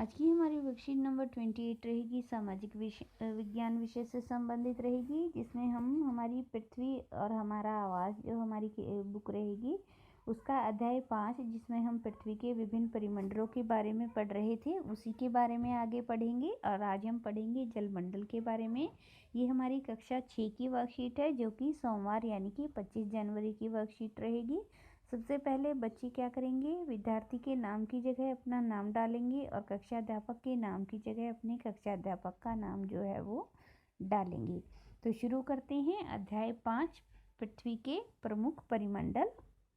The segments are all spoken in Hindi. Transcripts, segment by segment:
आज की हमारी वर्कशीट नंबर 28 रहेगी, सामाजिक विज्ञान विषय से संबंधित रहेगी, जिसमें हम हमारी पृथ्वी और हमारा आवास जो हमारी बुक रहेगी उसका अध्याय 5, जिसमें हम पृथ्वी के विभिन्न परिमंडलों के बारे में पढ़ रहे थे, उसी के बारे में आगे पढ़ेंगे। और आज हम पढ़ेंगे जलमंडल के बारे में। ये हमारी कक्षा 6 की वर्कशीट है, जो कि सोमवार यानी कि 25 जनवरी की वर्कशीट रहेगी। सबसे पहले बच्चे क्या करेंगे, विद्यार्थी के नाम की जगह अपना नाम डालेंगे और कक्षा अध्यापक के नाम की जगह अपने कक्षा अध्यापक का नाम जो है वो डालेंगे। तो शुरू करते हैं अध्याय 5, पृथ्वी के प्रमुख परिमंडल,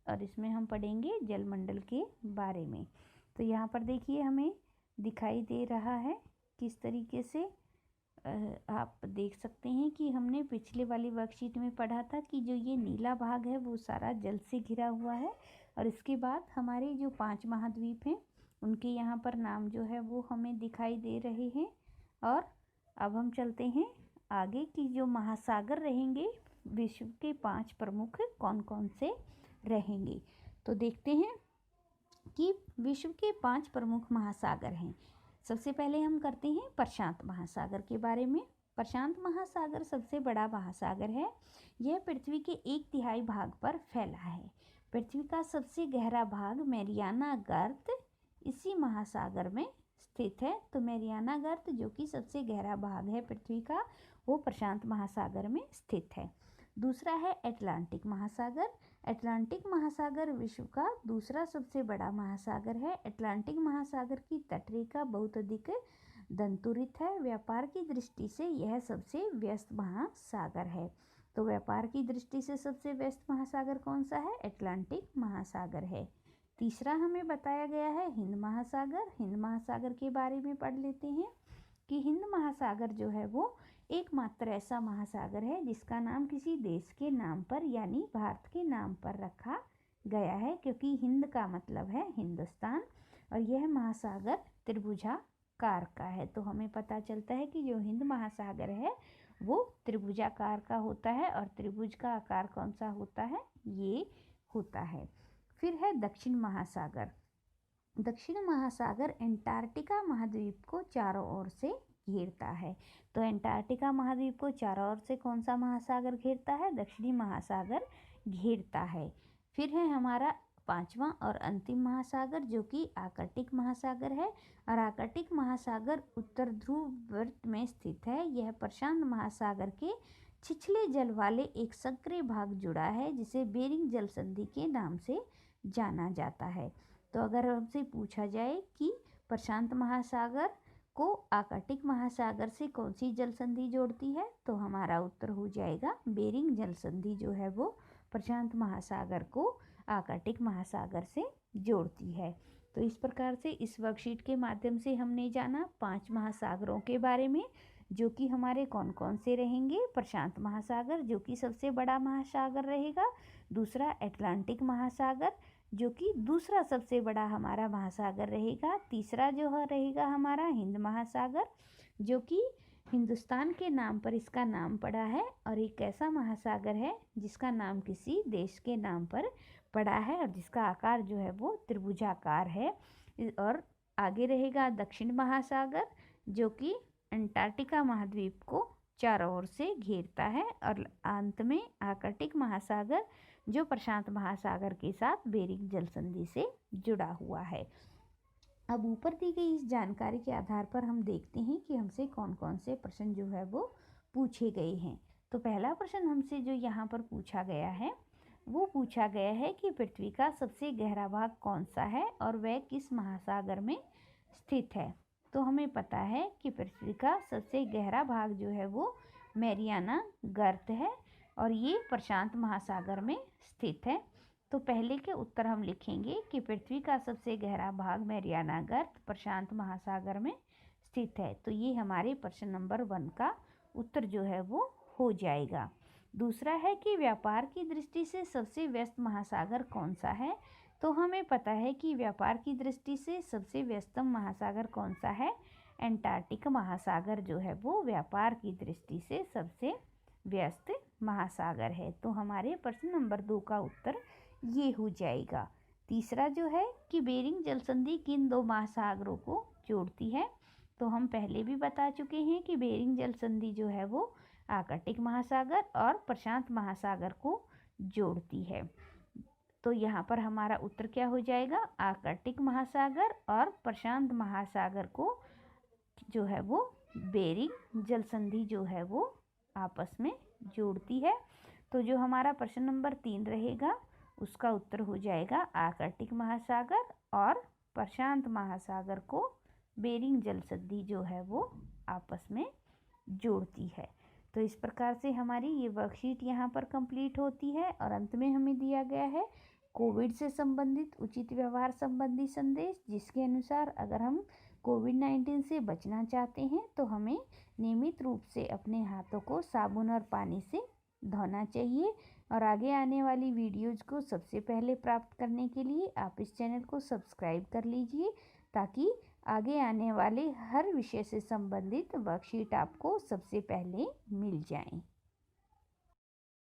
और इसमें हम पढ़ेंगे जलमंडल के बारे में। तो यहाँ पर देखिए हमें दिखाई दे रहा है किस तरीके से आप देख सकते हैं कि हमने पिछले वाली वर्कशीट में पढ़ा था कि जो ये नीला भाग है वो सारा जल से घिरा हुआ है, और इसके बाद हमारे जो 5 महाद्वीप हैं उनके यहाँ पर नाम जो है वो हमें दिखाई दे रहे हैं। और अब हम चलते हैं आगे कि जो महासागर रहेंगे, विश्व के 5 प्रमुख कौन कौन से रहेंगे। तो देखते हैं कि विश्व के 5 प्रमुख महासागर हैं। सबसे पहले हम करते हैं प्रशांत महासागर के बारे में। प्रशांत महासागर सबसे बड़ा महासागर है। यह पृथ्वी के 1/3 भाग पर फैला है। पृथ्वी का सबसे गहरा भाग मैरियाना गर्त इसी महासागर में स्थित है। तो मैरियाना गर्त जो कि सबसे गहरा भाग है पृथ्वी का, वो प्रशांत महासागर में स्थित है। दूसरा है अटलांटिक महासागर। अटलांटिक महासागर विश्व का दूसरा सबसे बड़ा महासागर है। अटलांटिक महासागर की तटरेखा बहुत अधिक दंतुरित है। व्यापार की दृष्टि से यह सबसे व्यस्त महासागर है। तो व्यापार की दृष्टि से सबसे व्यस्त महासागर कौन सा है? अटलांटिक महासागर है। तीसरा हमें बताया गया है हिंद महासागर। हिंद महासागर के बारे में पढ़ लेते हैं कि हिंद महासागर जो है वो एकमात्र ऐसा महासागर है जिसका नाम किसी देश के नाम पर यानी भारत के नाम पर रखा गया है, क्योंकि हिंद का मतलब है हिंदुस्तान, और यह महासागर त्रिभुजाकार का है। तो हमें पता चलता है कि जो हिंद महासागर है वो त्रिभुजाकार का होता है, और त्रिभुज का आकार कौन सा होता है? ये होता है। फिर है दक्षिण महासागर। दक्षिण महासागर एंटार्क्टिका महाद्वीप को चारों ओर से घेरता है। तो एंटार्क्टिका महाद्वीप को चारों ओर से कौन सा महासागर घेरता है? दक्षिणी महासागर घेरता है। फिर है हमारा 5वां और अंतिम महासागर, जो कि आर्कटिक महासागर है, और आर्कटिक महासागर उत्तर ध्रुव वृत्त में स्थित है। यह प्रशांत महासागर के छिछले जल वाले एक संकरे भाग जुड़ा है, जिसे बेरिंग जल संधि के नाम से जाना जाता है। तो अगर हमसे पूछा जाए कि प्रशांत महासागर को आर्कटिक महासागर से कौन सी जल संधि जोड़ती है, तो हमारा उत्तर हो जाएगा बेरिंग जल संधि जो है वो प्रशांत महासागर को आर्कटिक महासागर से जोड़ती है। तो इस प्रकार से इस वर्कशीट के माध्यम से हमने जाना 5 महासागरों के बारे में, जो कि हमारे कौन कौन से रहेंगे। प्रशांत महासागर जो कि सबसे बड़ा महासागर रहेगा। दूसरा अटलांटिक महासागर जो कि दूसरा सबसे बड़ा हमारा महासागर रहेगा। तीसरा जो रहेगा हमारा हिंद महासागर, जो कि हिंदुस्तान के नाम पर इसका नाम पड़ा है, और एक ऐसा महासागर है जिसका नाम किसी देश के नाम पर पड़ा है और जिसका आकार जो है वो त्रिभुजाकार है। और आगे रहेगा दक्षिण महासागर, जो कि अंटार्कटिका महाद्वीप को चारों ओर से घेरता है, और अंत में आर्कटिक महासागर जो प्रशांत महासागर के साथ बेरिंग जल संधि से जुड़ा हुआ है। अब ऊपर दी गई इस जानकारी के आधार पर हम देखते हैं कि हमसे कौन कौन से प्रश्न जो है वो पूछे गए हैं। तो पहला प्रश्न हमसे जो यहाँ पर पूछा गया है वो पूछा गया है कि पृथ्वी का सबसे गहरा भाग कौन सा है और वह किस महासागर में स्थित है। तो हमें पता है कि पृथ्वी का सबसे गहरा भाग जो है वो मैरियाना गर्त है, और ये प्रशांत महासागर में स्थित है। तो पहले के उत्तर हम लिखेंगे कि पृथ्वी का सबसे गहरा भाग मैरियाना गर्त प्रशांत महासागर में स्थित है। तो ये हमारे प्रश्न नंबर 1 का उत्तर जो है वो हो जाएगा। दूसरा है कि व्यापार की दृष्टि से सबसे व्यस्त महासागर कौन सा है। तो हमें पता है कि व्यापार की दृष्टि से सबसे व्यस्तम महासागर कौन सा है? एंटार्क्टिक महासागर जो है वो व्यापार की दृष्टि से सबसे व्यस्त महासागर है। तो हमारे प्रश्न नंबर 2 का उत्तर ये हो जाएगा। तीसरा जो है कि बेरिंग जल संधि किन 2 महासागरों को जोड़ती है। तो हम पहले भी बता चुके हैं कि बेरिंग जल संधि जो है वो आर्कटिक महासागर और प्रशांत महासागर को जोड़ती है। तो यहाँ पर हमारा उत्तर क्या हो जाएगा, आर्कटिक महासागर और प्रशांत महासागर को जो है वो बेरिंग जल संधि जो है वो आपस में जोड़ती है। तो जो हमारा प्रश्न नंबर 3 रहेगा उसका उत्तर हो जाएगा आर्कटिक महासागर और प्रशांत महासागर को बेरिंग जल संधि जो है वो आपस में जोड़ती है। तो इस प्रकार से हमारी ये वर्कशीट यहाँ पर कंप्लीट होती है और अंत में हमें दिया गया है कोविड से संबंधित उचित व्यवहार संबंधी संदेश, जिसके अनुसार अगर हम कोविड-19 से बचना चाहते हैं तो हमें नियमित रूप से अपने हाथों को साबुन और पानी से धोना चाहिए। और आगे आने वाली वीडियोज़ को सबसे पहले प्राप्त करने के लिए आप इस चैनल को सब्सक्राइब कर लीजिए, ताकि आगे आने वाले हर विषय से संबंधित वर्कशीट आपको सबसे पहले मिल जाएं।